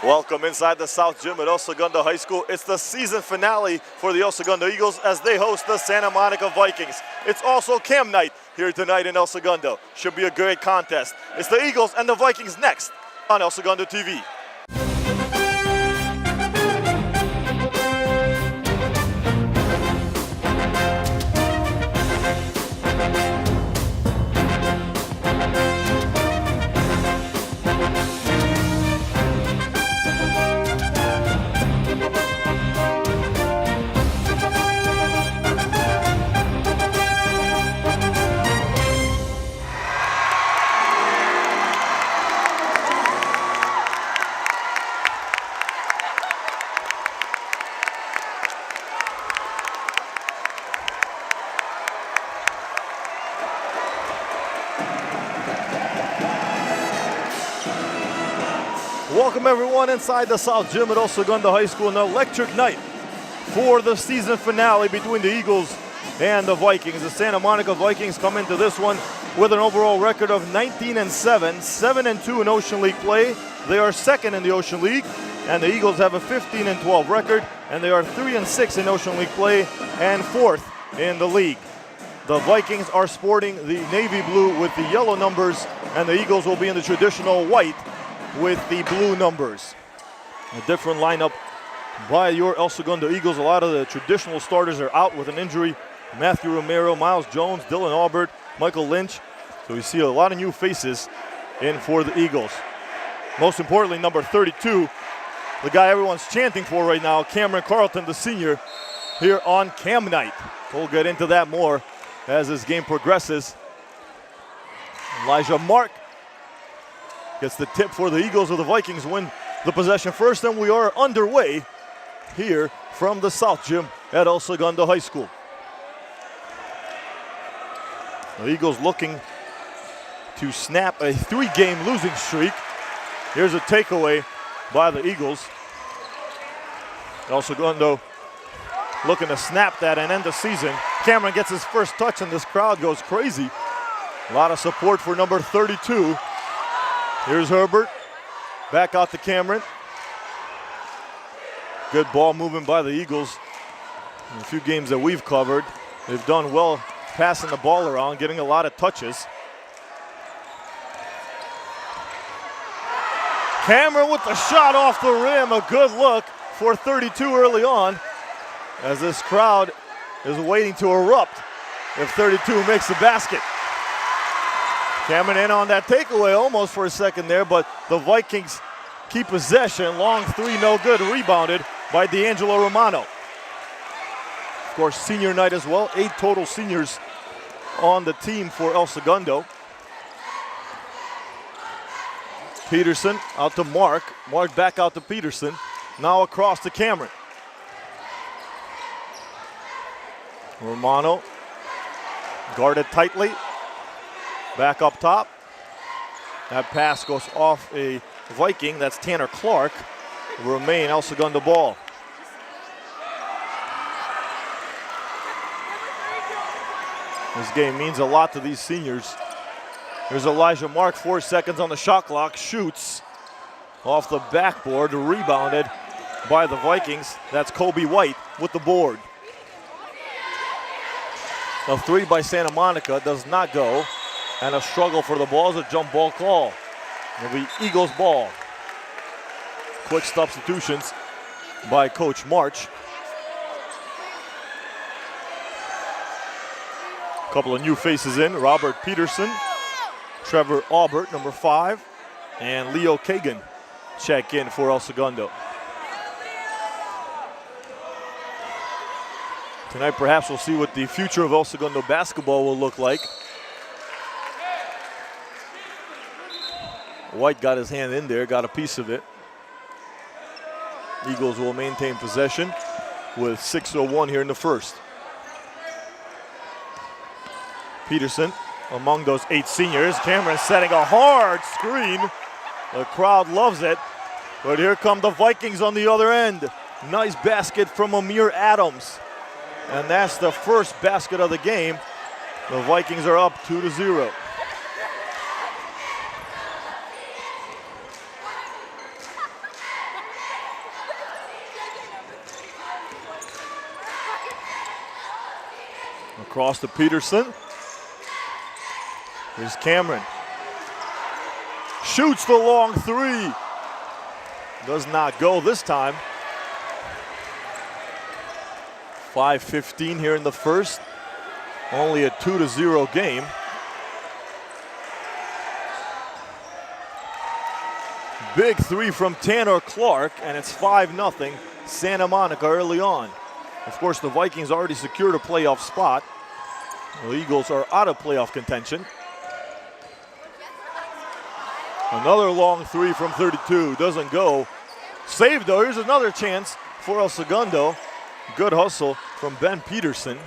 Welcome inside the South Gym at El Segundo High School. It's the season finale for the El Segundo Eagles as they host the Santa Monica Vikings. It's also Cam night here tonight in El Segundo. Should be a great contest. It's the Eagles and the Vikings next on El Segundo TV. Welcome everyone inside the South Gym at El Segundo High School. An electric night for the season finale between the Eagles and the Vikings. The Santa Monica Vikings come into this one with an overall record of 19-7, 7-2 in Ocean League play. They are second in the Ocean League, and the Eagles have a 15-12 record, and they are 3-6 in Ocean League play and fourth in the league. The Vikings are sporting the navy blue with the yellow numbers, and the Eagles will be in the traditional white with the blue numbers. A different lineup by your El Segundo Eagles. A lot of the traditional starters are out with an injury. Matthew Romero, Miles Jones, Dylan Aubert, Michael Lynch. So we see a lot of new faces in for the Eagles. Most importantly, number 32, the guy everyone's chanting for right now, Cameron Carlton, the senior, here on Cam night. We'll get into that more as this game progresses. Elijah Mark gets the tip for the Eagles, or the Vikings win the possession first, and we are underway here from the South Gym at El Segundo High School. The Eagles looking to snap a 3-game losing streak. Here's a takeaway by the Eagles. El Segundo looking to snap that and end the season. Cameron gets his first touch, and this crowd goes crazy. A lot of support for number 32. Here's Herbert, back out to Cameron. Good ball movement by the Eagles. In a few games that we've covered, they've done well passing the ball around, getting a lot of touches. Cameron with the shot off the rim, a good look for 32 early on, as this crowd is waiting to erupt if 32 makes the basket. Cameron in on that takeaway almost for a second there, but the Vikings keep possession. Long three, no good. Rebounded by D'Angelo Romano. Of course, senior night as well. 8 total seniors on the team for El Segundo. Peterson out to Mark. Mark back out to Peterson. Now across to Cameron. Romano guarded tightly. Back up top. That pass goes off a Viking. That's Tanner Clark. Remain El Segundo ball. This game means a lot to these seniors. There's Elijah Mark, 4 seconds on the shot clock. Shoots off the backboard. Rebounded by the Vikings. That's Kobe White with the board. A 3 by Santa Monica does not go. And a struggle for the ball is a jump ball call. It'll be Eagles ball. Quick substitutions by Coach March. A couple of new faces in. Robert Peterson, Trevor Aubert, number 5, and Leo Kagan check in for El Segundo. Tonight perhaps we'll see what the future of El Segundo basketball will look like. White got his hand in there, got a piece of it. Eagles will maintain possession with 6:01 here in the first. Peterson among those 8 seniors. Cameron setting a hard screen. The crowd loves it. But here come the Vikings on the other end. Nice basket from Amir Adams. And that's the first basket of the game. The Vikings are up 2-0. Across to Peterson. Here's Cameron. Shoots the long three. Does not go this time. 5:15 here in the first. Only a 2-0 game. Big three from Tanner Clark, and it's 5-0 Santa Monica early on. Of course, the Vikings already secured a playoff spot. The Eagles are out of playoff contention. Another long three from 32, doesn't go. Saved though, here's another chance for El Segundo. Good hustle from Ben Peterson.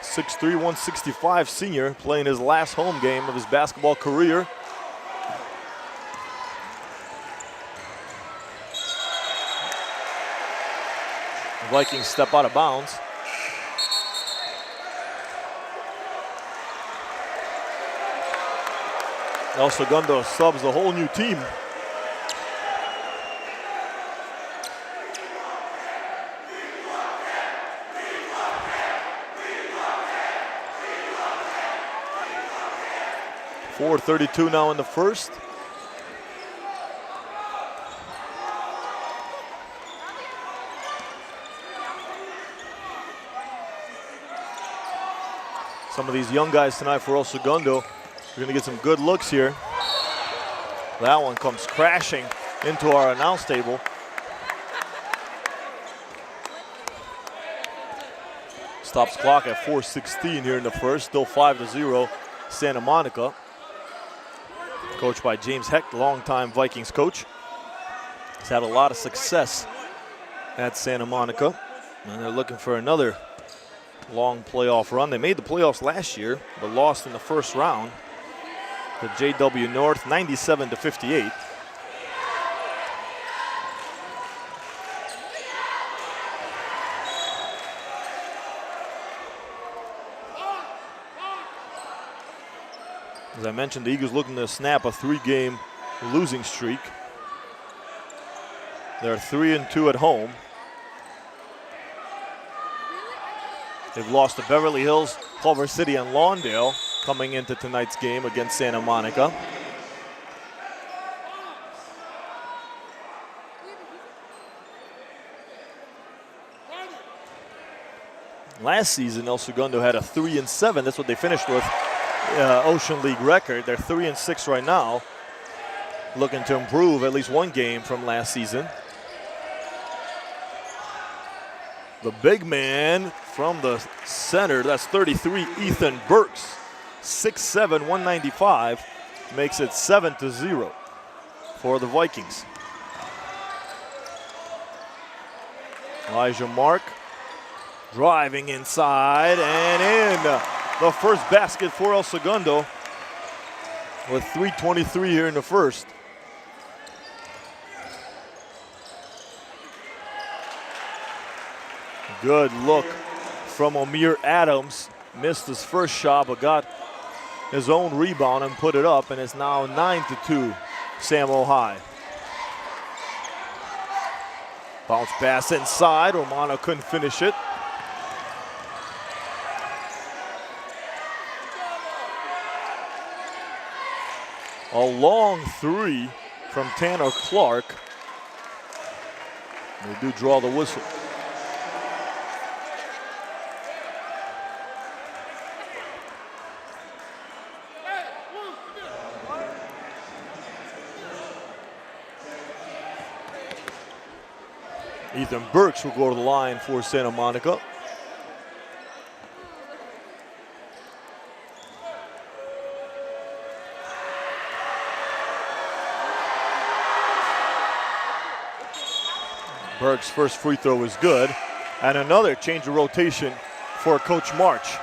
6'3", 165 senior, playing his last home game of his basketball career. The Vikings step out of bounds. El Segundo subs the whole new team. .432 now in the first. Some of these young guys tonight for El Segundo. We're gonna get some good looks here. That one comes crashing into our announce table. Stops clock at 4:16 here in the first. Still 5-0 Santa Monica. Coached by James Hecht, longtime Vikings coach. He's had a lot of success at Santa Monica, and they're looking for another long playoff run. They made the playoffs last year, but lost in the first round to JW North, 97-58. As I mentioned, the Eagles looking to snap a 3-game losing streak. They're 3-2 at home. They've lost to Beverly Hills, Culver City, and Lawndale coming into tonight's game against Santa Monica. Last season, El Segundo had a 3-7. That's what they finished with. Ocean League record. They're 3-6 right now. Looking to improve at least one game from last season. The big man from the center, that's 33, Ethan Burks. 6'7", 195, makes it 7-0 for the Vikings. Elijah Mark driving inside and in. The first basket for El Segundo with 3:23 here in the first. Good look from Amir Adams. Missed his first shot, but got his own rebound and put it up, and it's now 9-2 Samo High. Bounce pass inside. Romano couldn't finish it. A long three from Tanner Clark. They do draw the whistle. Ethan Burks will go to the line for Santa Monica. Burks' first free throw is good. And another change of rotation for Coach March.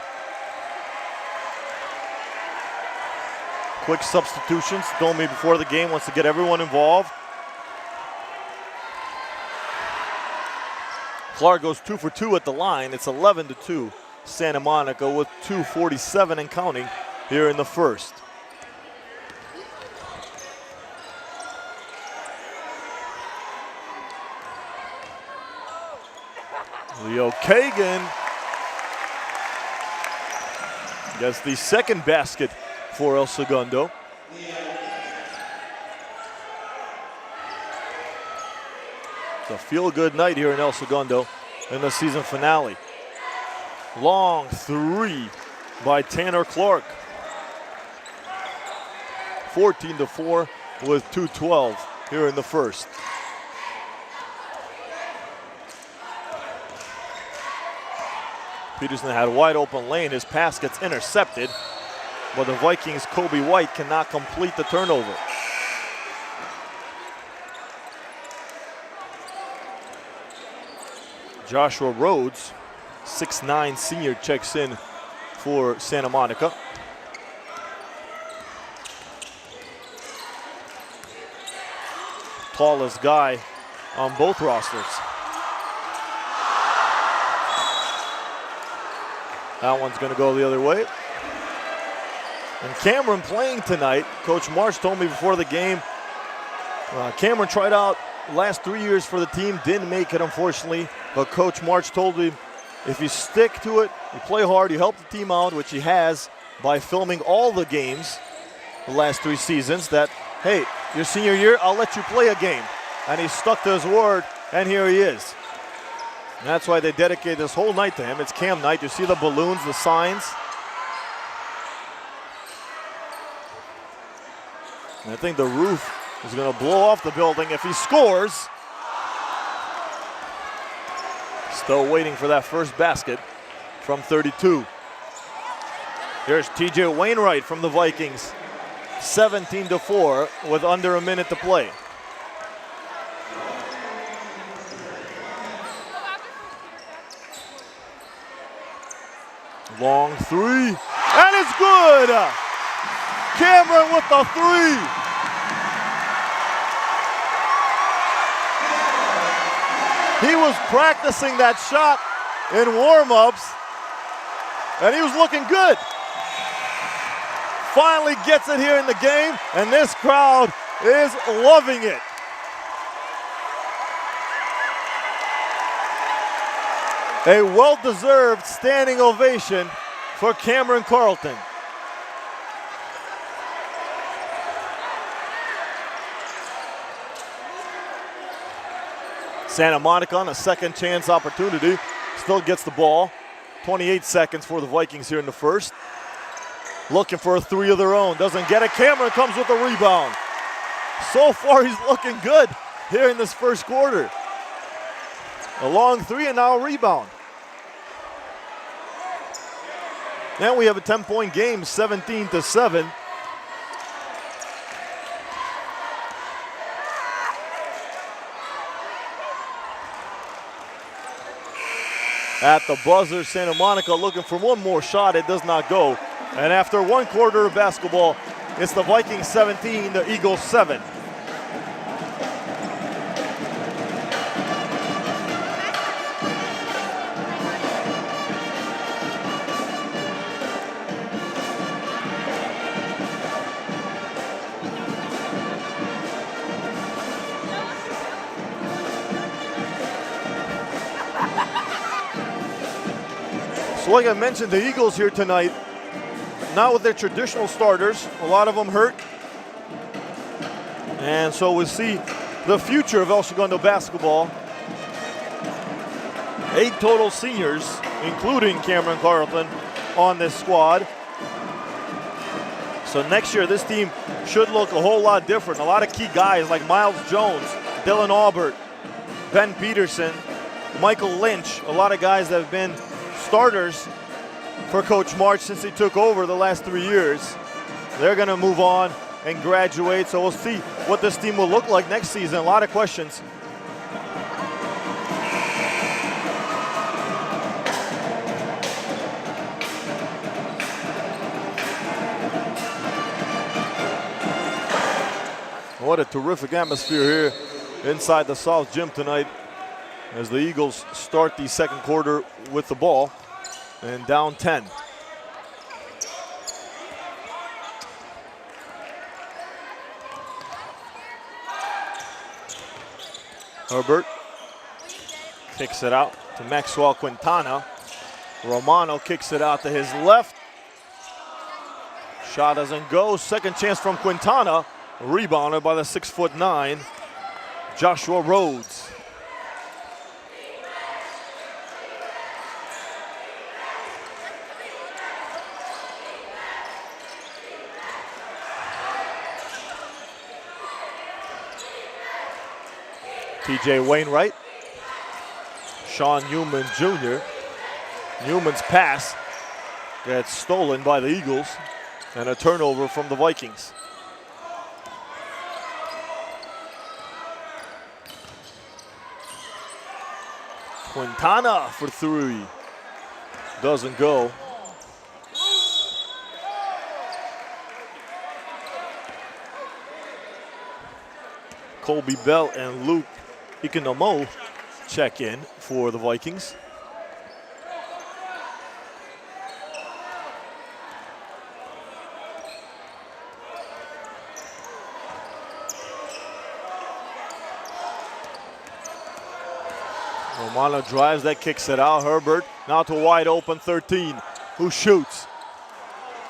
Quick substitutions. Told me before the game, wants to get everyone involved. Clark goes 2 for 2 at the line. It's 11-2 Santa Monica with 2:47 and counting here in the first. Leo Kagan Gets the second basket for El Segundo. It's a feel-good night here in El Segundo in the season finale. Long three by Tanner Clark. 14-4 with 2:12 here in the first. Peterson had a wide open lane. His pass gets intercepted, but the Vikings' Kobe White cannot complete the turnover. Joshua Rhodes, 6'9" senior, checks in for Santa Monica. Tallest guy on both rosters. That one's going to go the other way. And Cameron playing tonight. Coach March told me before the game, Cameron tried out last 3 years for the team, didn't make it unfortunately, but Coach March told him, if you stick to it, you play hard, you help the team out, which he has by filming all the games the last 3 seasons, that, hey, your senior year, I'll let you play a game. And he stuck to his word, and here he is. And that's why they dedicate this whole night to him. It's Cam night. You see the balloons, the signs. And I think the roof is going to blow off the building if he scores. Still waiting for that first basket from 32. Here's TJ Wainwright from the Vikings. 17-4 with under a minute to play. Long three, and it's good! Cameron with the three! He was practicing that shot in warm-ups, and he was looking good. Finally gets it here in the game, and this crowd is loving it. A well-deserved standing ovation for Cameron Carlton. Santa Monica on a second chance opportunity. Still gets the ball. 28 seconds for the Vikings here in the first. Looking for a three of their own. Doesn't get it. Cameron comes with a rebound. So far he's looking good here in this first quarter. A long three and now a rebound. Now we have a 10-point game, 17-7. At the buzzer, Santa Monica looking for one more shot. It does not go. And after one quarter of basketball, it's the Vikings 17, the Eagles 7. So like I mentioned, the Eagles here tonight, not with their traditional starters, a lot of them hurt. And so we'll see the future of El Segundo basketball. 8 total seniors, including Cameron Carlton, on this squad. So next year, this team should look a whole lot different. A lot of key guys like Miles Jones, Dylan Aubert, Ben Peterson, Michael Lynch, a lot of guys that have been starters for Coach March since he took over the last 3 years. They're going to move on and graduate, so we'll see what this team will look like next season. A lot of questions. What a terrific atmosphere here inside the South Gym tonight as the Eagles start the second quarter with the ball and down 10. Herbert kicks it out to Maxwell Quintana. Romano kicks it out to his left. Shot doesn't go. Second chance from Quintana. Rebounded by the 6'9" Joshua Rhodes. TJ Wainwright. Sean Newman Jr. Newman's pass gets stolen by the Eagles, and a turnover from the Vikings. Quintana for three. Doesn't go. Colby Bell and Luke Ikonomo check in for the Vikings. Romano drives, that kicks it out. Herbert now to wide open 13, who shoots.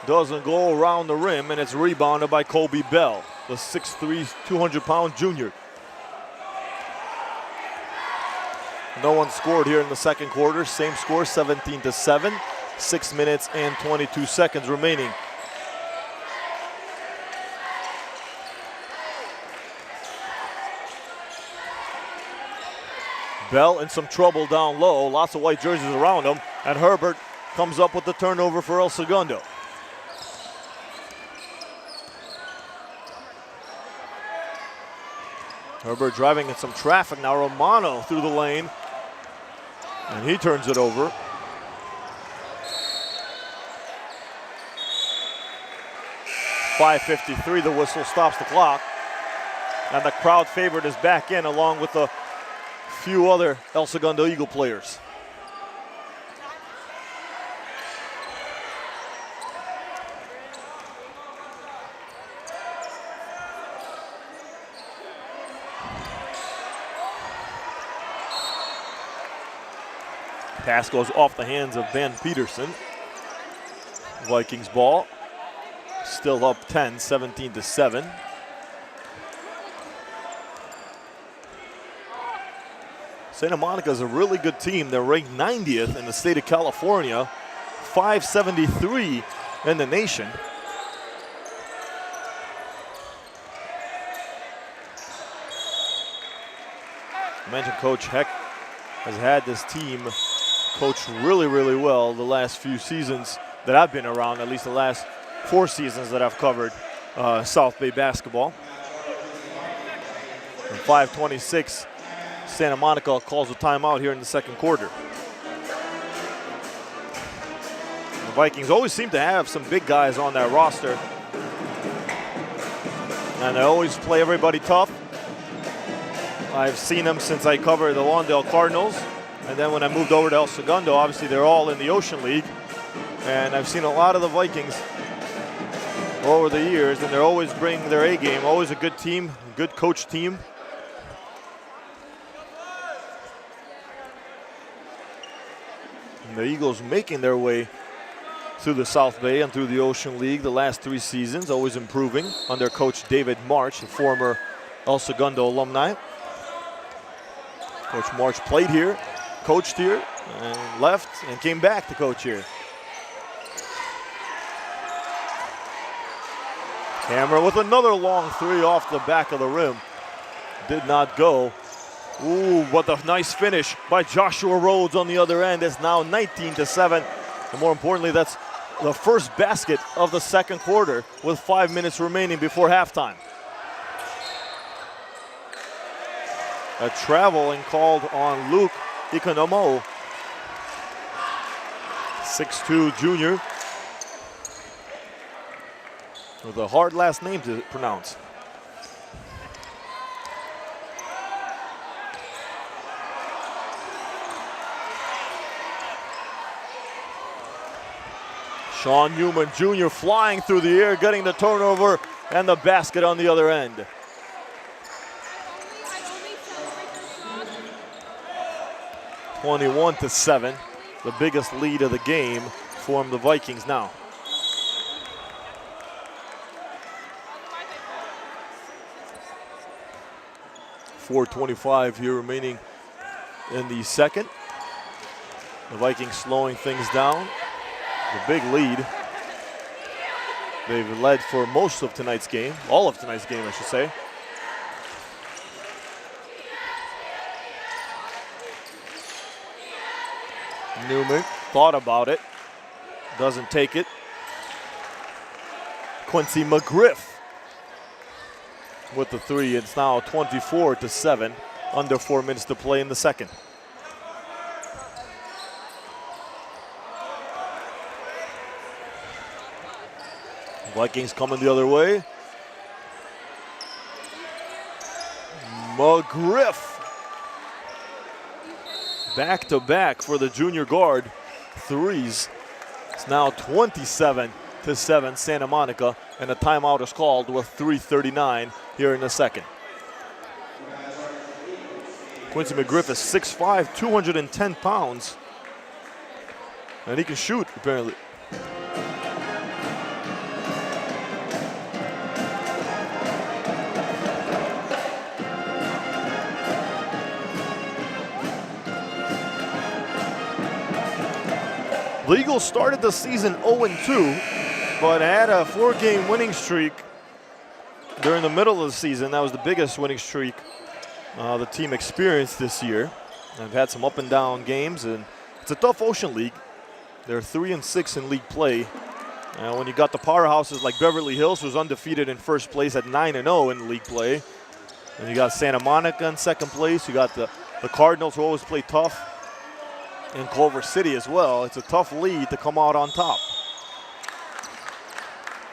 Doesn't go around the rim, and it's rebounded by Colby Bell, the 6'3", 200-pound junior. No one scored here in the second quarter. Same score, 17-7. 6 minutes and 22 seconds remaining. Bell in some trouble down low. Lots of white jerseys around him. And Herbert comes up with the turnover for El Segundo. Herbert driving in some traffic now. Romano through the lane. And he turns it over. .553, the whistle stops the clock. And the crowd favorite is back in along with the few other El Segundo Eagle players. Pass goes off the hands of Ben Peterson. Vikings ball. Still up 10, 17-7. Santa Monica is a really good team. They're ranked 90th in the state of California, 573 in the nation. I mentioned Coach Heck has had this team coach really, really well the last few seasons that I've been around, at least the last 4 seasons that I've covered South Bay basketball. And 5:26. Santa Monica calls a timeout here in the second quarter. The Vikings always seem to have some big guys on that roster. And they always play everybody tough. I've seen them since I covered the Lawndale Cardinals. And then when I moved over to El Segundo, obviously they're all in the Ocean League. And I've seen a lot of the Vikings over the years, and they're always bringing their A game. Always a good team, good coach team. The Eagles making their way through the South Bay and through the Ocean League the last 3 seasons, always improving under Coach David March, a former El Segundo alumni. Coach March played here, coached here, and left and came back to coach here. Cameron with another long 3 off the back of the rim. Did not go. Ooh, what a nice finish by Joshua Rhodes on the other end. It's now 19-7. And more importantly, that's the first basket of the second quarter with 5 minutes remaining before halftime. A travel and called on Luke Ikonomo, 6'2" junior, with a hard last name to pronounce. Sean Newman Jr. flying through the air, getting the turnover and the basket on the other end. (21-7), the biggest lead of the game for the Vikings now. 4:25 here remaining in the second. The Vikings slowing things down. The big lead. They've led for most of tonight's game, all of tonight's game, I should say. Newman thought about it, doesn't take it. Quincy McGriff with the three. It's now 24-7, under 4 minutes to play in the second. Vikings coming the other way. McGriff. Back-to-back for the junior guard. Threes. It's now 27-7 Santa Monica, and a timeout is called with 3:39 here in the second. Quincy McGriff is 6'5", 210 pounds, and he can shoot, apparently. The Eagles started the season 0-2, but had a 4-game winning streak during the middle of the season. That was the biggest winning streak the team experienced this year. They've had some up and down games, and it's a tough Ocean League. They're 3-6 in league play. When you got the powerhouses like Beverly Hills, who's undefeated in first place at 9-0 in league play, and you got Santa Monica in second place. You got the Cardinals, who always play tough, in Culver City as well. It's a tough lead to come out on top.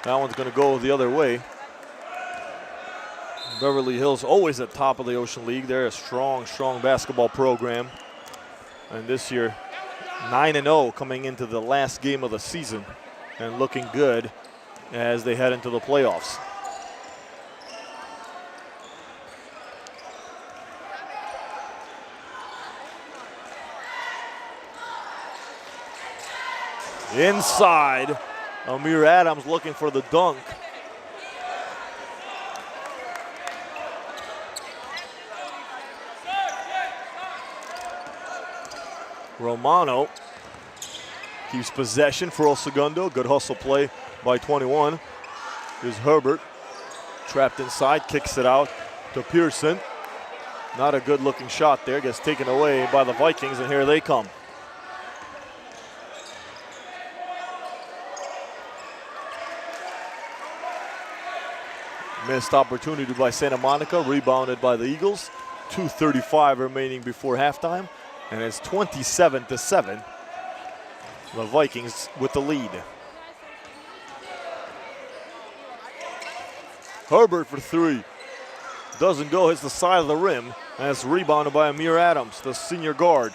That one's going to go the other way. Beverly Hills always at top of the Ocean League. They're a strong basketball program. And this year, 9-0 coming into the last game of the season and looking good as they head into the playoffs. Inside, Amir Adams looking for the dunk. Romano keeps possession for El Segundo. Good hustle play by 21. Here's Herbert, trapped inside, kicks it out to Pearson. Not a good looking shot there, gets taken away by the Vikings, and here they come. Missed opportunity by Santa Monica, rebounded by the Eagles. 2:35 remaining before halftime, and it's 27-7. The Vikings with the lead. Herbert for three. Doesn't go, hits the side of the rim, and it's rebounded by Amir Adams, the senior guard.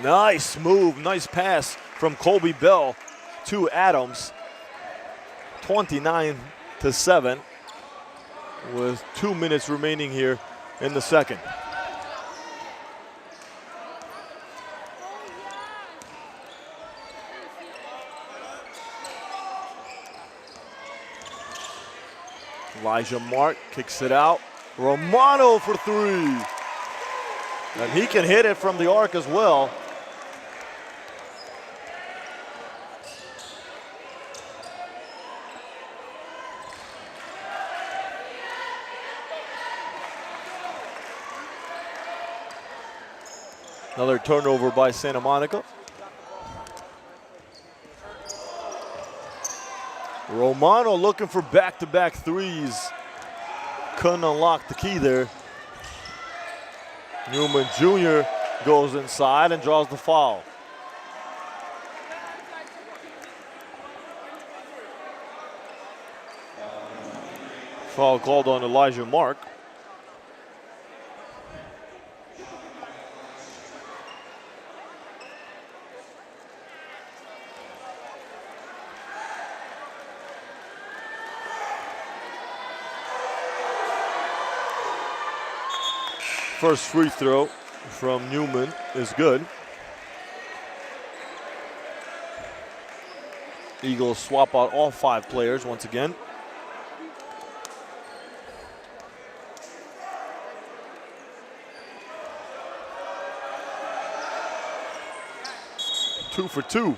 Nice move, nice pass from Colby Bell to Adams. 29-7 with 2 minutes remaining here in the second. Elijah Mark kicks it out. Romano for three. And he can hit it from the arc as well. Another turnover by Santa Monica. Romano looking for back-to-back threes. Couldn't unlock the key there. Newman Jr. goes inside and draws the foul. Foul called on Elijah Mark. First free throw from Newman is good. Eagles swap out all 5 players once again. Two for 2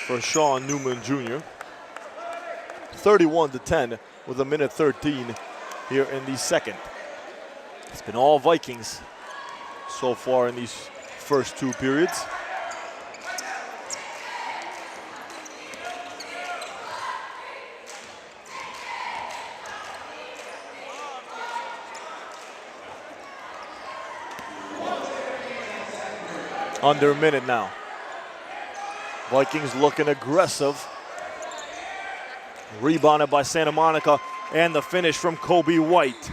for Sean Newman Jr. 31-10 with 1:13 here in the second. It's been all Vikings so far in these first 2 periods. Under a minute now. Vikings looking aggressive. Rebounded by Santa Monica, and the finish from Kobe White.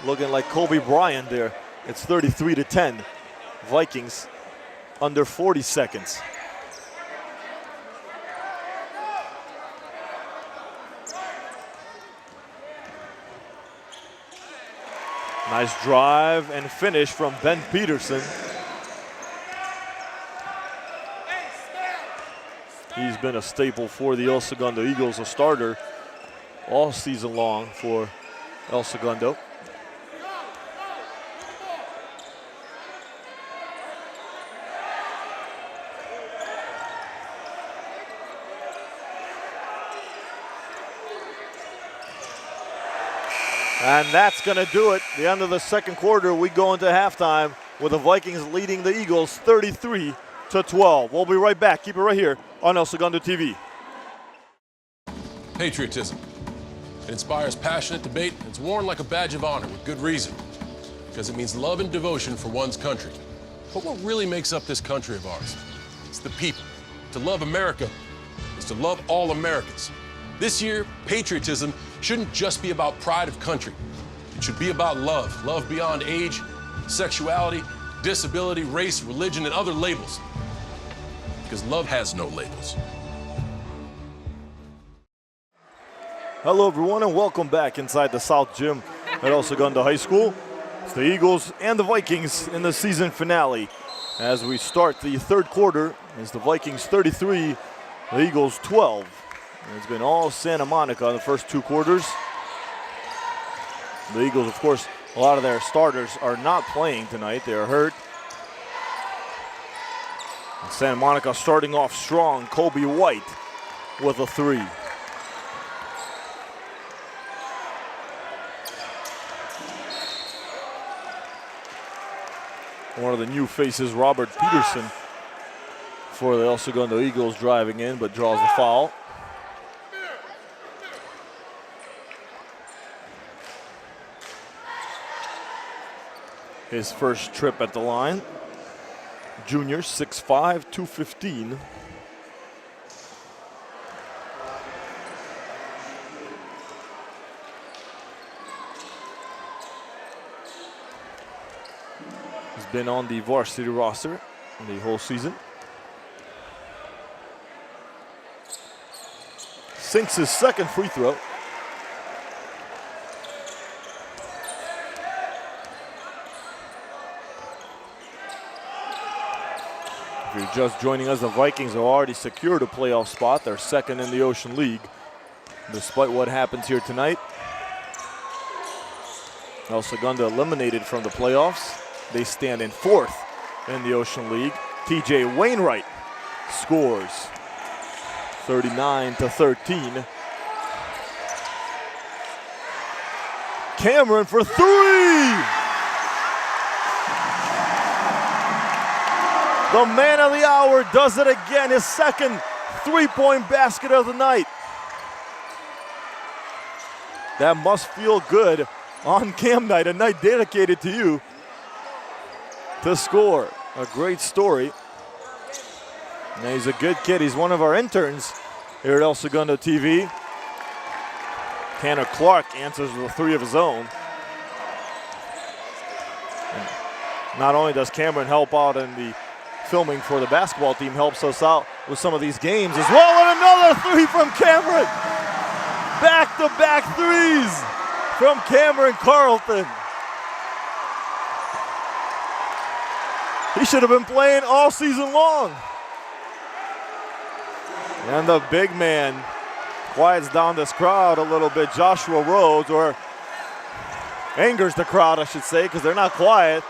Looking like Kobe Bryant there. It's 33-10. Vikings under 40 seconds. Nice drive and finish from Ben Peterson. He's been a staple for the El Segundo Eagles, a starter all season long for El Segundo. And that's going to do it. The end of the second quarter, we go into halftime with the Vikings leading the Eagles 33-12. We'll be right back. Keep it right here on El Segundo TV. Patriotism. It inspires passionate debate, and it's worn like a badge of honor with good reason, because it means love and devotion for one's country. But what really makes up this country of ours? It's the people. To love America is to love all Americans. This year, patriotism shouldn't just be about pride of country. It should be about love. Love beyond age, sexuality, disability, race, religion, and other labels. Because love has no labels. Hello, everyone, and welcome back inside the South Gym at El Segundo High School. It's the Eagles and the Vikings in the season finale. As we start the third quarter, it's the Vikings 33, the Eagles 12. And it's been all Santa Monica in the first 2 quarters. The Eagles, of course, a lot of their starters are not playing tonight. They are hurt. And Santa Monica starting off strong. Kobe White with a 3. One of the new faces, Robert Peterson, for the El Segundo Eagles, driving in, but draws the foul. His first trip at the line. Junior, 6'5", 215. He's been on the varsity roster the whole season. Sinks his second free throw. If you're just joining us, the Vikings have already secured a playoff spot. They're second in the Ocean League, despite what happens here tonight. El Segundo eliminated from the playoffs. They stand in 4th in the Ocean League. TJ Wainwright scores 39-13. Cameron for 3! The man of the hour does it again, his second three-point basket of the night. That must feel good on Cam night, a night dedicated to you to score. A great story. And he's a good kid. He's one of our interns here at El Segundo TV. Tanner Clark answers with a 3 of his own. And not only does Cameron help out in the filming for the basketball team, helps us out with some of these games as well. And another 3 from Cameron. Back-to-back 3s from Cameron Carlton. He should have been playing all season long. And the big man quiets down this crowd a little bit. Joshua Rhodes, or angers the crowd, I should say, because they're not quiet.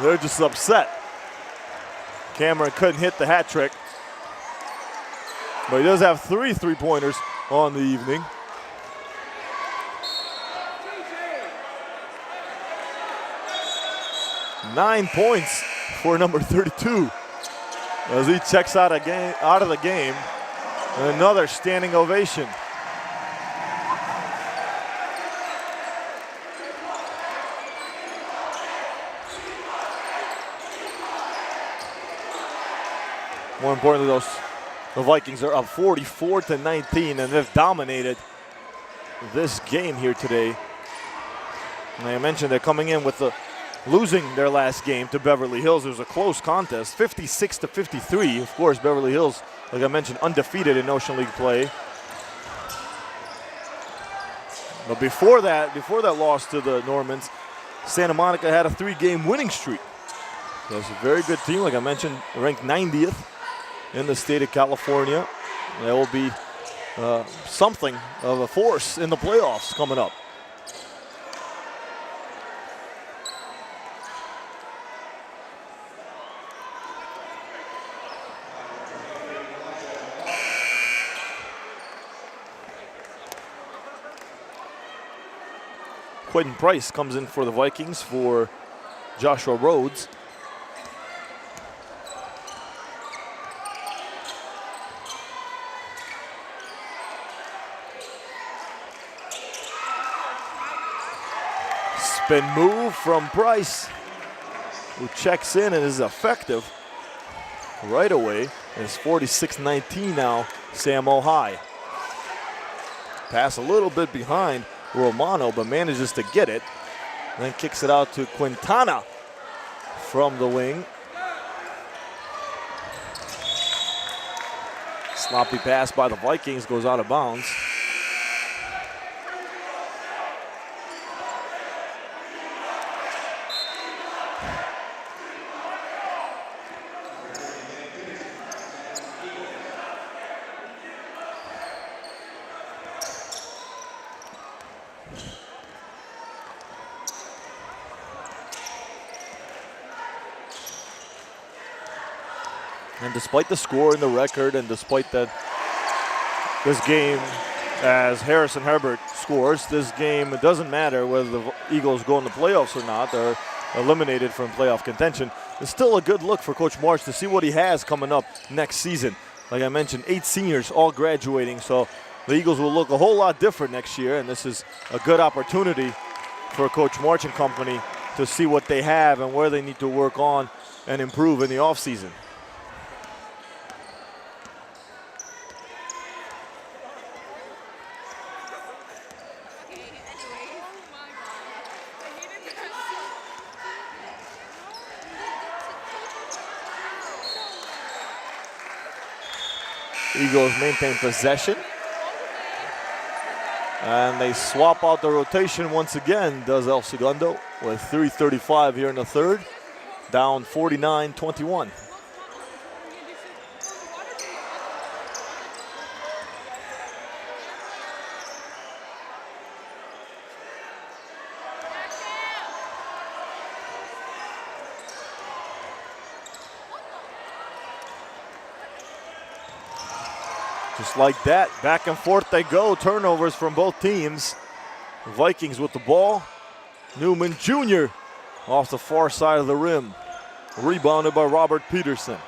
They're just upset. Cameron couldn't hit the hat trick, but he does have 3 3-pointers on the evening. Nine points for number 32 as he checks out of the game. And another standing ovation. More importantly, the Vikings are up 44-19, and they've dominated this game here today. And I mentioned they're coming in with losing their last game to Beverly Hills. It was a close contest, 56-53. Of course, Beverly Hills, like I mentioned, undefeated in Ocean League play. But before that loss to the Normans, Santa Monica had a 3-game winning streak. So it's a very good team, like I mentioned, ranked 90th in the state of California. They will be something of a force in the playoffs coming up. Quentin Price comes in for the Vikings for Joshua Rhodes. Spin move from Price, who checks in and is effective right away. It's 46-19 now, Samo High. Pass a little bit behind Romano, but manages to get it. Then kicks it out to Quintana from the wing. Sloppy pass by the Vikings goes out of bounds. And despite the score and the record, and despite that this game, as Harrison Herbert scores, this game, it doesn't matter whether the Eagles go in the playoffs or not. They're eliminated from playoff contention. It's still a good look for Coach March to see what he has coming up next season. Like I mentioned, 8 seniors all graduating, so the Eagles will look a whole lot different next year, and this is a good opportunity for Coach March and company to see what they have and where they need to work on and improve in the offseason. Eagles maintain possession. And they swap out the rotation once again, does El Segundo, with 3:35 here in the third. Down 49-21. Just like that, back and forth they go. Turnovers from both teams. The Vikings with the ball. Newman Jr. off the far side of the rim. Rebounded by Robert Peterson.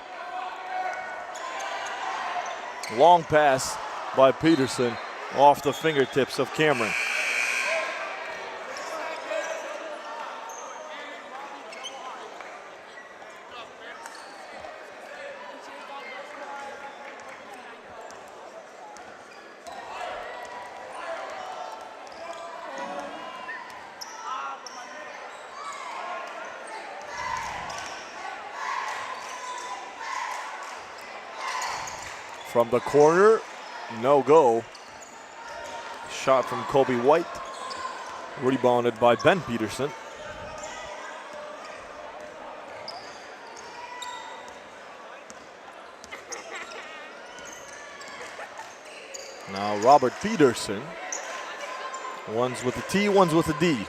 Long pass by Peterson off the fingertips of Cameron. From the corner, no go. Shot from Kobe White, rebounded by Ben Peterson. Now Robert Peterson. One's with a T, one's with a D.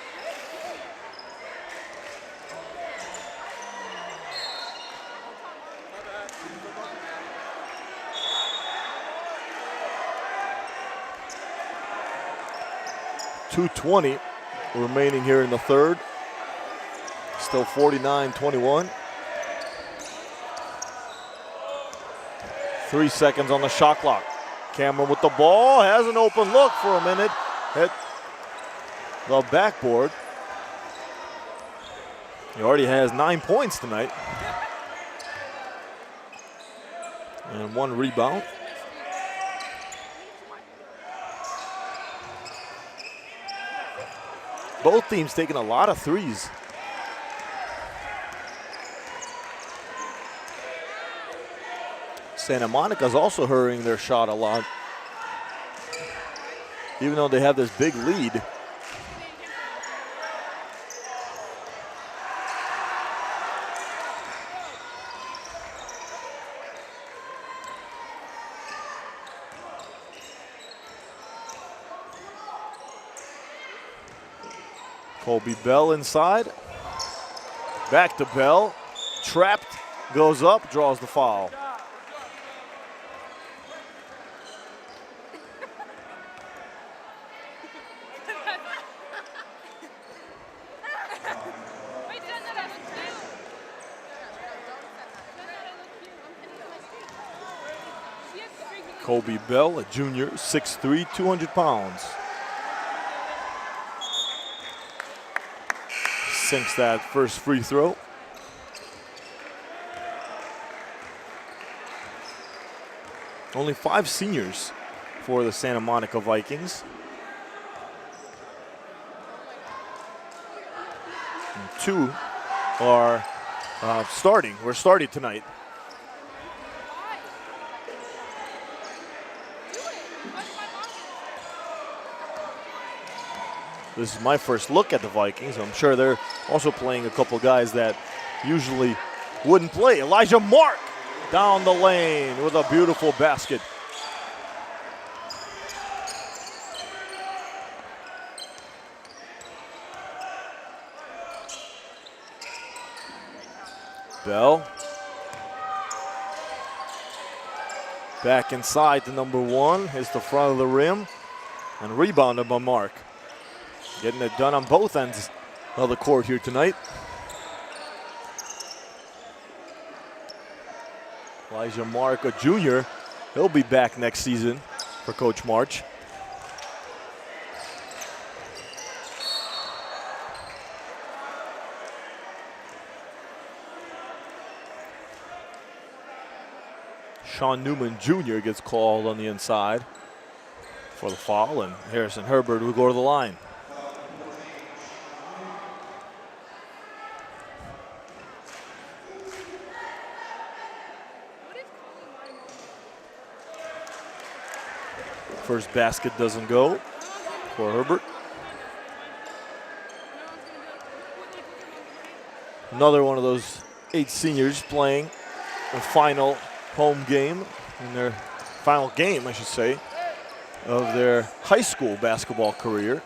.220 remaining here in the third. Still 49-21. 3 seconds on the shot clock. Cameron with the ball, has an open look for a minute. Hit the backboard. He already has 9 points tonight. And 1 rebound. Both teams taking a lot of threes. Santa Monica's also hurrying their shot a lot. Even though they have this big lead. Colby Bell inside. Back to Bell. Trapped. Goes up. Draws the foul. Colby Bell, a junior, 6'3", 200 pounds. Sinks that first free throw. Only 5 seniors for the Santa Monica Vikings. And 2 are starting. We're starting tonight. This is my first look at the Vikings. I'm sure they're also playing a couple guys that usually wouldn't play. Elijah Mark down the lane with a beautiful basket. Bell. Back inside to number 1. Hits the front of the rim. And rebounded by Mark. Getting it done on both ends of the court here tonight. Elijah Mark, a junior. He'll be back next season for Coach March. Sean Newman Jr. gets called on the inside for the foul, and Harrison Herbert will go to the line. First basket doesn't go for Herbert. Another one of those 8 seniors playing the final home game, in their final game, I should say, of their high school basketball career.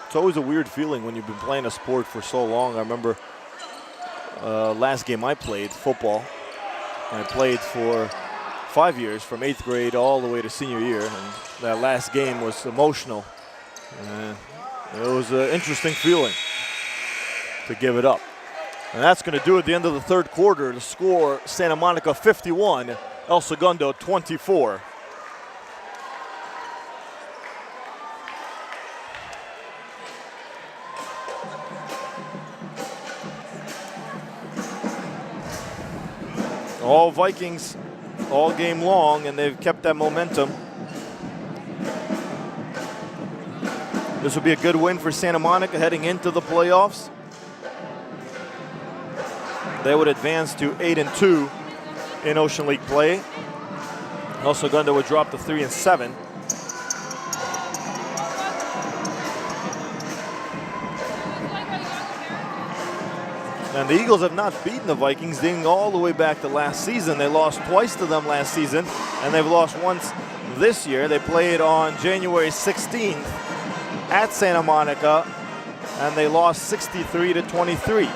It's always a weird feeling when you've been playing a sport for so long. I remember last game I played, football. I played for 5 years, from 8th grade all the way to senior year, and that last game was emotional. It was an interesting feeling to give it up. And that's going to do it at the end of the third quarter. The score, Santa Monica 51, El Segundo 24. All Vikings all game long, and they've kept that momentum. This will be a good win for Santa Monica heading into the playoffs. They would advance to 8-2 in Ocean League play. El Segundo would drop to 3-7. And the Eagles have not beaten the Vikings dating all the way back to last season. They lost twice to them last season, and they've lost once this year. They played on January 16th at Santa Monica, and they lost 63-23.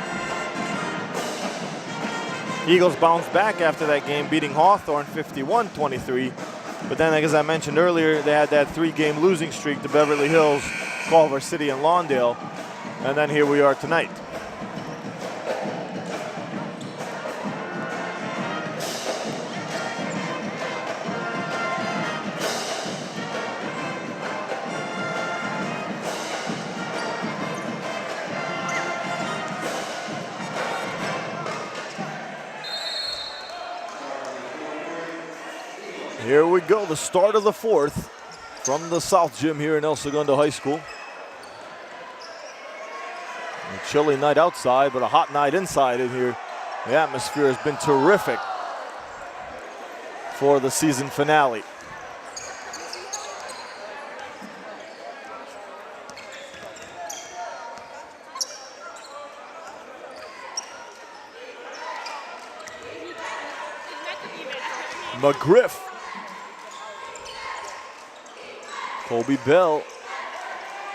Eagles bounced back after that game, beating Hawthorne 51-23. But then, as I mentioned earlier, they had that 3-game losing streak to Beverly Hills, Culver City, and Lawndale. And then here we are tonight. Here we go, the start of the fourth from the South Gym here in El Segundo High School. A chilly night outside, but a hot night inside in here. The atmosphere has been terrific for the season finale. McGriff. Kobe Bell,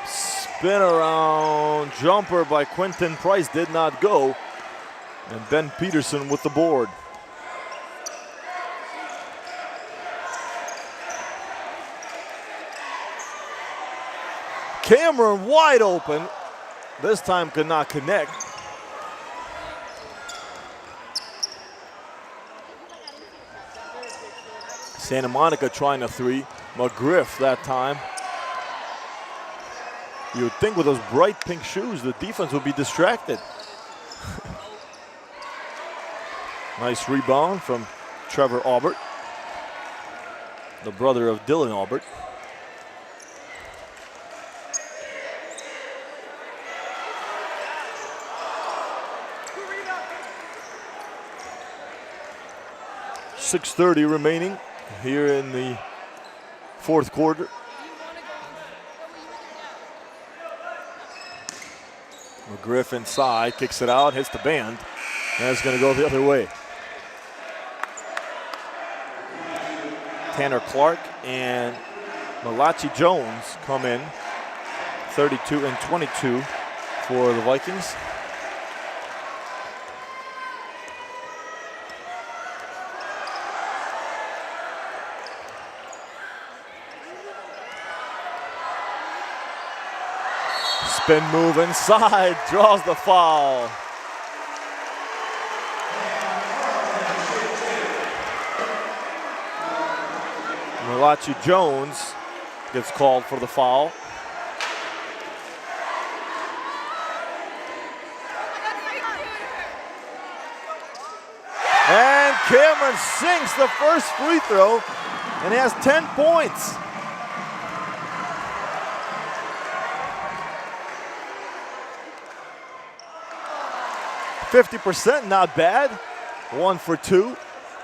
spin around jumper by Quentin Price did not go. And Ben Peterson with the board. Cameron wide open. This time could not connect. Santa Monica trying a three. McGriff that time. You would think with those bright pink shoes, the defense would be distracted. Nice rebound from Trevor Aubert, the brother of Dylan Aubert. .6:30 remaining here in the fourth quarter. McGriff inside, kicks it out, hits the band, and it's going to go the other way. Tanner Clark and Malachi Jones come in, 32 and 22 for the Vikings. Spin move inside, draws the foul. Malachi Jones gets called for the foul. And Cameron sinks the first free throw and he has 10 points. %, not bad. 1 for 2.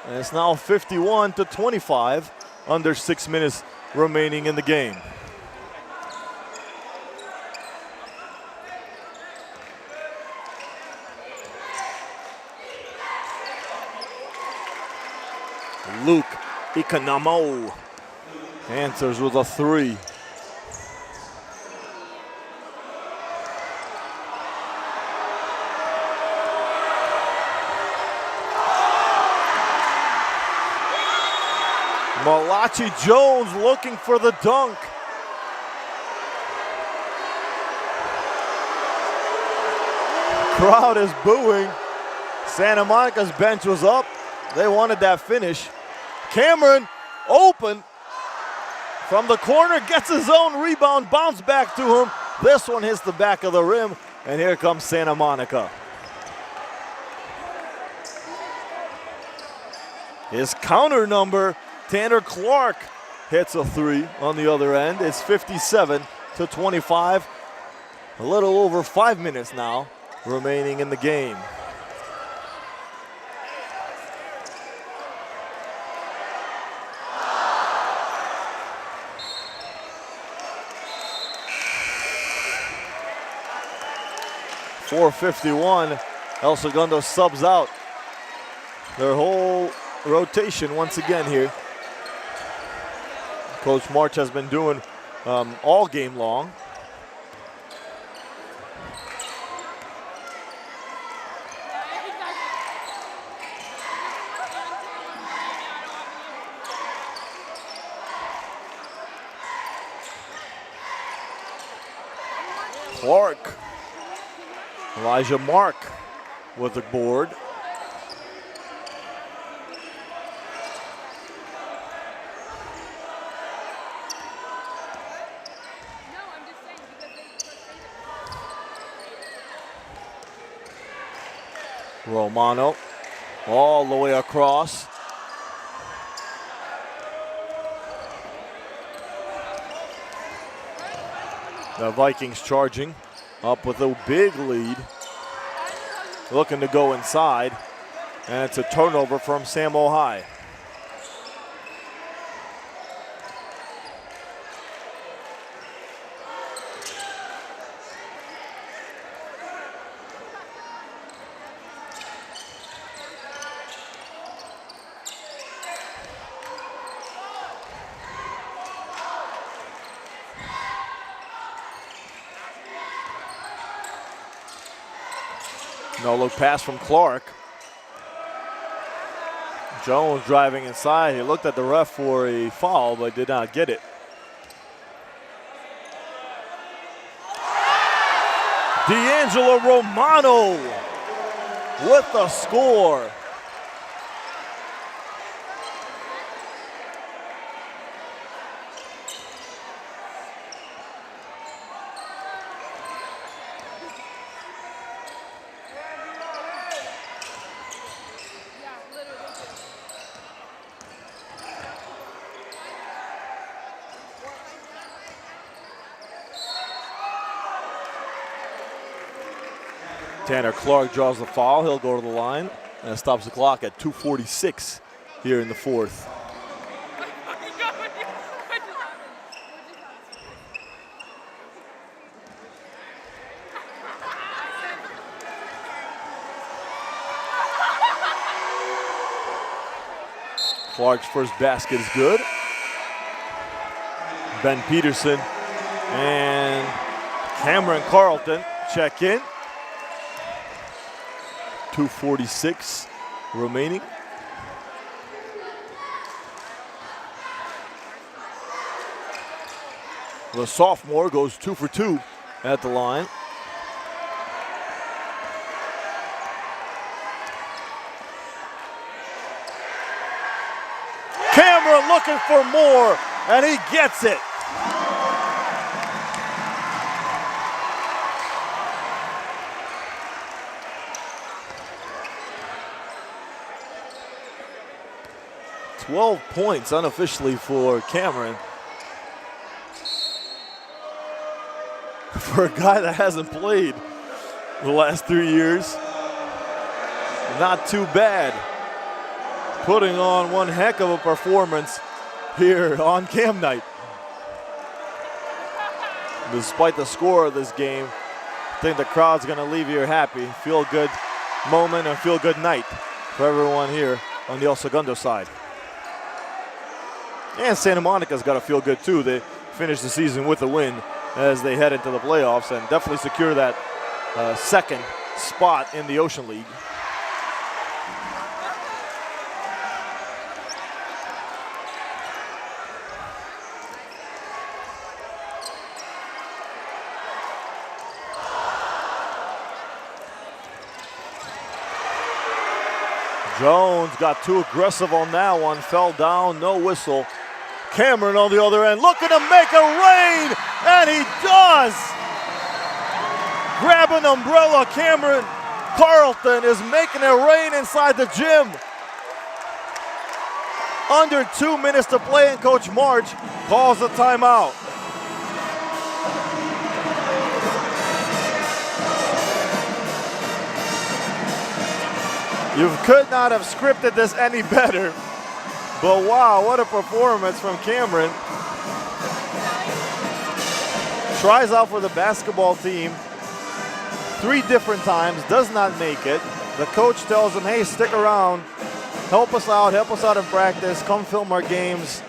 And it's now 51-25, under 6 minutes remaining in the game. Luke Ikanamo answers with a three. Malachi Jones looking for the dunk. Crowd is booing. Santa Monica's bench was up. They wanted that finish. Cameron open from the corner, gets his own rebound, bounce back to him. This one hits the back of the rim, and here comes Santa Monica. His counter number, Tanner Clark, hits a three on the other end. It's 57-25. A little over 5 minutes now remaining in the game. .451 El Segundo subs out their whole rotation once again here. Coach March has been doing all game long. Clark, Elijah Mark with the board. Romano all the way across. The Vikings charging up with a big lead. Looking to go inside. And it's a turnover from Samo High. No look pass from Clark. Jones driving inside. He looked at the ref for a foul, but did not get it. D'Angelo Romano with the score. Tanner Clark draws the foul. He'll go to the line and stops the clock at 2:46 here in the fourth. Clark's first basket is good. Ben Peterson and Cameron Carlton check in. 2:46 remaining. The sophomore goes 2 for 2 at the line. Cameron looking for more, and he gets it. Points unofficially for Cameron. For a guy that hasn't played the last 3 years, not too bad. Putting on one heck of a performance here on Cam night. Despite the score of this game, I think the crowd's gonna leave here happy. Feel good moment and feel good night for everyone here on the El Segundo side. And Santa Monica's got to feel good too. They finished the season with a win as they head into the playoffs and definitely secure that second spot in the Ocean League. Jones got too aggressive on that one, fell down, no whistle. Cameron on the other end, looking to make a rain, and he does! Grab an umbrella, Cameron Carlton is making it rain inside the gym. Under 2 minutes to play, and Coach March calls the timeout. You could not have scripted this any better. But wow, what a performance from Cameron. Tries out for the basketball team 3 different times, does not make it. The coach tells him, hey, stick around, help us out in practice, come film our games.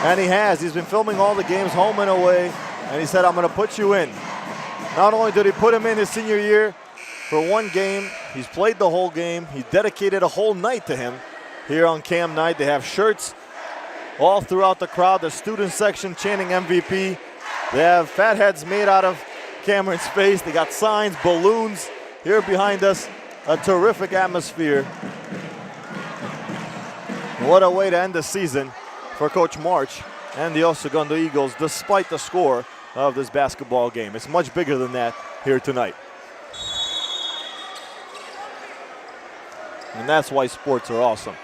And he has. He's been filming all the games home and away, and he said, I'm going to put you in. Not only did he put him in his senior year for 1 game, he's played the whole game. He dedicated a whole night to him here on Cam Night. They have shirts all throughout the crowd, the student section chanting MVP. They have fat heads made out of Cameron's face. They got signs, balloons here behind us. A terrific atmosphere. What a way to end the season for Coach March and the El Segundo Eagles, despite the score of this basketball game. It's much bigger than that here tonight. And that's why sports are awesome.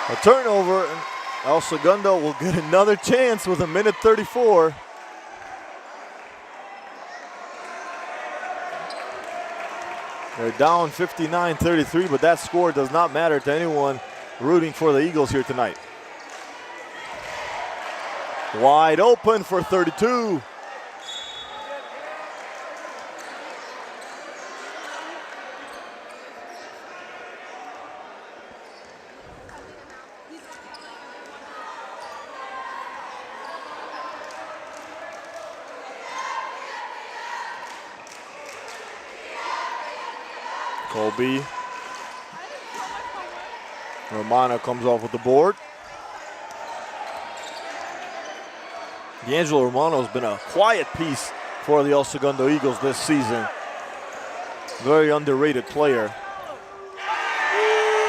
A turnover, and El Segundo will get another chance with 1:34. They're down 59-33, but that score does not matter to anyone rooting for the Eagles here tonight. Wide open for 32. Colby. Romano comes off with the board. D'Angelo Romano has been a quiet piece for the El Segundo Eagles this season. Very underrated player.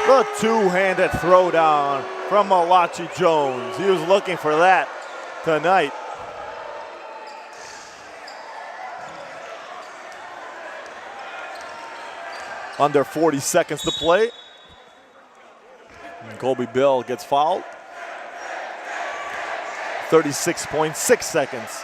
The two-handed throwdown from Malachi Jones. He was looking for that tonight. Under 40 seconds to play. And Colby Bell gets fouled. 36.6 seconds.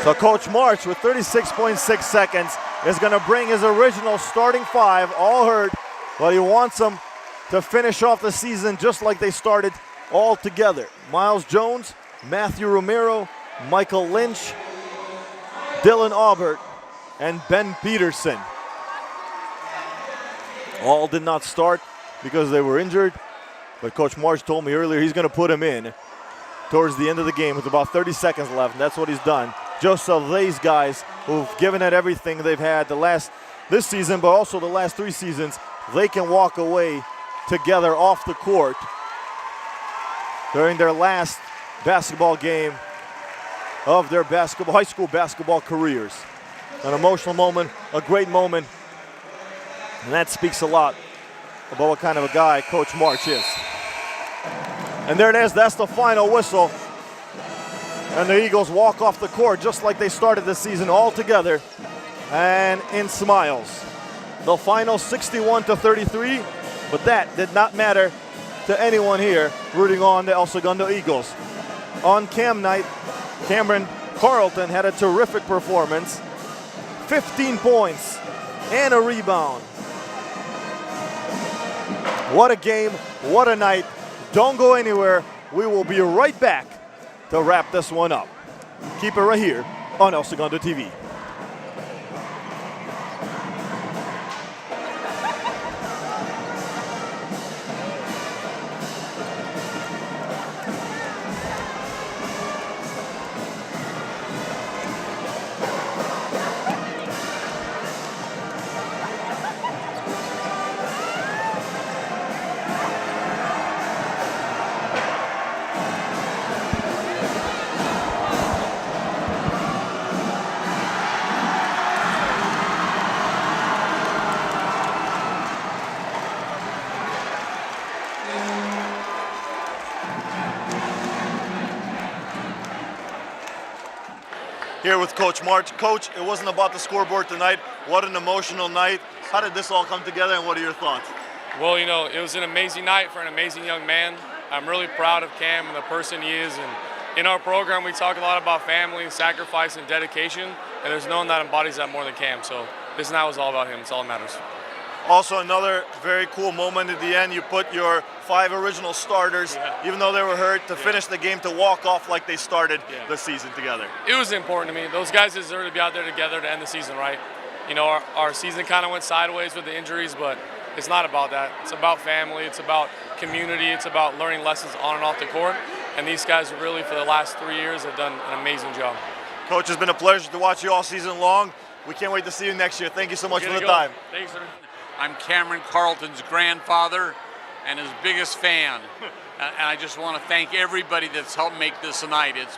So Coach March with 36.6 seconds is going to bring his original starting 5, all hurt, but he wants them to finish off the season just like they started all together. Miles Jones, Matthew Romero, Michael Lynch, Dylan Aubert, and Ben Peterson. All did not start because they were injured, but Coach March told me earlier he's going to put him in towards the end of the game with about 30 seconds left, and that's what he's done. Just so these guys who've given it everything they've had this season, but also the last 3 seasons, they can walk away together off the court during their last basketball game of their high school basketball careers. An emotional moment, a great moment, and that speaks a lot about what kind of a guy Coach March is. And there it is, that's the final whistle. And the Eagles walk off the court just like they started the season, all together and in smiles. The final 61-33, but that did not matter to anyone here rooting on the El Segundo Eagles. On Cam Night, Cameron Carlton had a terrific performance. 15 points and a rebound. What a game, what a night. Don't go anywhere. We will be right back to wrap this one up. Keep it right here on El Segundo TV. here with Coach March. Coach, it wasn't about the scoreboard tonight. What an emotional night. How did this all come together, and what are your thoughts? Well, you know, it was an amazing night for an amazing young man. I'm really proud of Cam and the person he is. And in our program, we talk a lot about family, sacrifice, and dedication. And there's no one that embodies that more than Cam. So this night was all about him. It's all that matters. Also, another very cool moment at the end. You put your 5 original starters, even though they were hurt, to finish the game, to walk off like they started the season together. It was important to me. Those guys deserve to be out there together to end the season right. You know, our season kind of went sideways with the injuries, but it's not about that. It's about family. It's about community. It's about learning lessons on and off the court. And these guys really, for the last 3 years, have done an amazing job. Coach, it's been a pleasure to watch you all season long. We can't wait to see you next year. Thank you so much for the time. Thanks, sir. I'm Cameron Carlton's grandfather and his biggest fan. And I just want to thank everybody that's helped make this a night. It's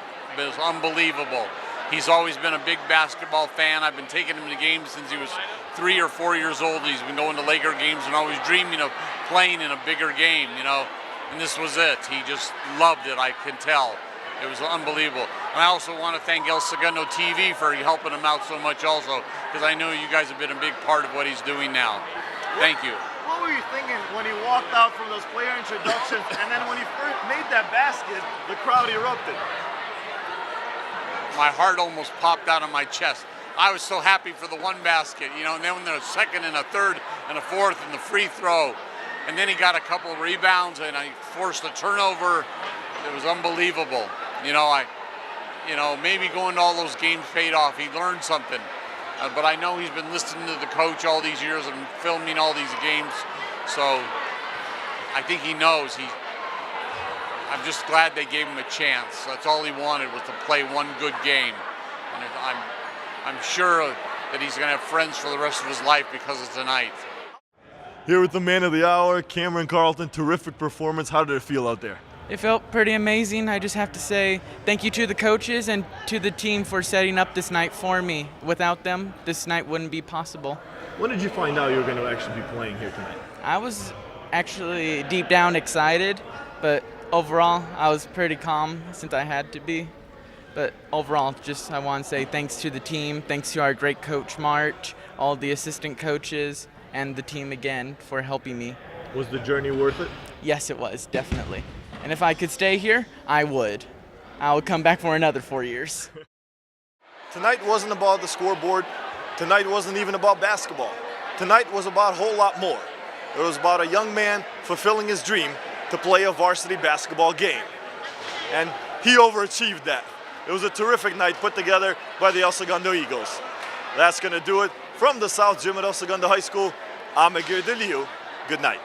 unbelievable. He's always been a big basketball fan. I've been taking him to games since he was 3 or 4 years old. He's been going to Laker games and always dreaming of playing in a bigger game, you know. And this was it. He just loved it, I can tell. It was unbelievable. And I also want to thank El Segundo TV for helping him out so much also, because I know you guys have been a big part of what he's doing now. Thank you. What were you thinking when he walked out from those player introductions, and then when he first made that basket, the crowd erupted? My heart almost popped out of my chest. I was so happy for the one basket, you know, and then when there was a second and a third and a fourth and the free throw, and then he got a couple of rebounds and I forced a turnover. It was unbelievable. You know, maybe going to all those games paid off. He learned something. But I know he's been listening to the coach all these years and filming all these games. So I think he knows. I'm just glad they gave him a chance. That's all he wanted, was to play one good game. And I'm sure that he's going to have friends for the rest of his life because of tonight. Here with the man of the hour, Cameron Carlton. Terrific performance. How did it feel out there? It felt pretty amazing. I just have to say thank you to the coaches and to the team for setting up this night for me. Without them, this night wouldn't be possible. When did you find out you were going to actually be playing here tonight? I was actually deep down excited, but overall I was pretty calm since I had to be. But overall, just I want to say thanks to the team, thanks to our great coach March, all the assistant coaches, and the team again for helping me. Was the journey worth it? Yes, it was, definitely. And if I could stay here, I would. I would come back for another 4 years. Tonight wasn't about the scoreboard. Tonight wasn't even about basketball. Tonight was about a whole lot more. It was about a young man fulfilling his dream to play a varsity basketball game. And he overachieved that. It was a terrific night put together by the El Segundo Eagles. That's going to do it from the South Gym at El Segundo High School. I'm Miguel Delio. Good night.